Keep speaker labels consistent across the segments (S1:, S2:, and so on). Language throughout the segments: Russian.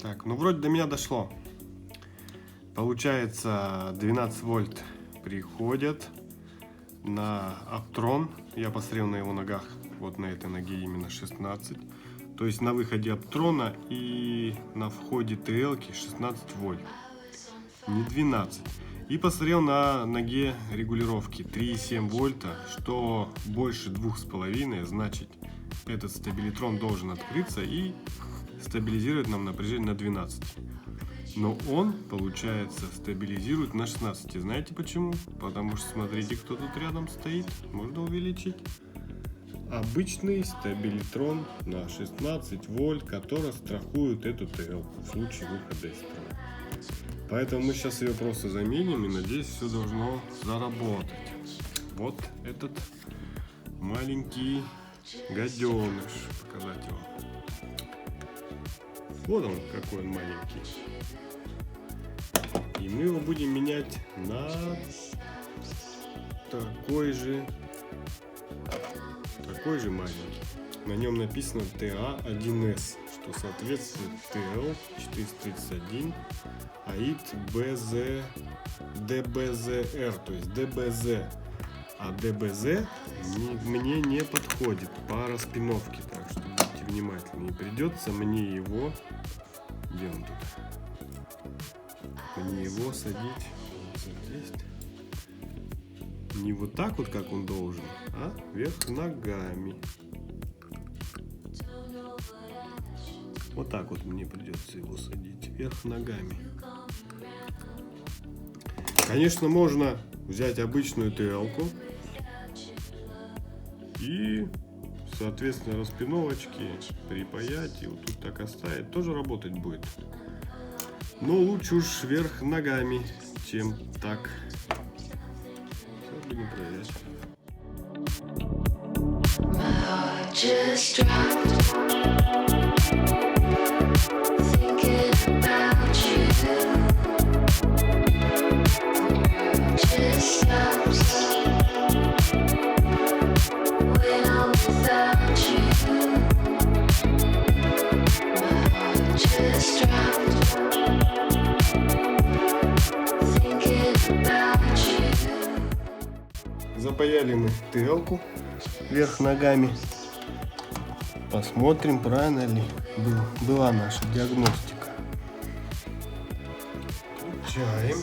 S1: Так, ну вроде до меня дошло. Получается 12 вольт приходят на Aptron. Я посмотрел на его ногах, вот на этой ноге именно 16. То есть на выходе Aptron и на входе TL 16 вольт, не 12. И посмотрел на ноге регулировки 3,7 вольта, что больше 2,5, значит этот стабилитрон должен открыться и стабилизировать нам напряжение на 12. Но он, получается, стабилизирует на 16. Знаете почему? Потому что смотрите, кто тут рядом стоит. Можно увеличить. Обычный стабилитрон на 16 вольт, который страхует эту ТЛ в случае выхода из строя. Поэтому мы сейчас ее просто заменим и, надеюсь, все должно заработать. Вот этот маленький гаденыш. Показать его. Вот он, какой он маленький. И мы его будем менять на такой же маленький. На нем написано TA1S, что соответствует TL431 AIT DBZR, то есть DBZ. А DBZ мне не подходит по распиновке, так что будьте внимательны. И придется мне его... Где он тут? Мне его садить вот здесь. Не вот так вот, как он должен, а вверх ногами. Вот так вот мне придется его садить вверх ногами. Конечно, можно взять обычную ТЛ-ку и, соответственно, распиновочки припаять и вот тут так оставить. Тоже работать будет. Но лучше уж вверх ногами, чем так. Сейчас будем проверять. Запаяли мы ТЛ-ку вверх ногами. Посмотрим, правильно ли была наша диагностика. Включаем.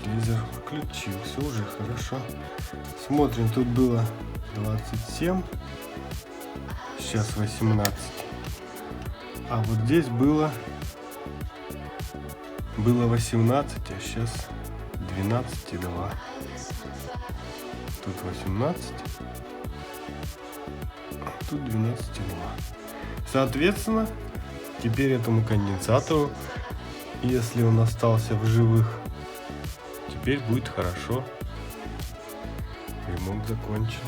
S1: Телевизор включился, уже хорошо. Смотрим, тут было 27, сейчас 18. А вот здесь было 18, а сейчас 12,2. Тут 18, тут 12,2. Соответственно, теперь этому конденсатору, если он остался в живых, теперь будет хорошо. Ремонт закончен.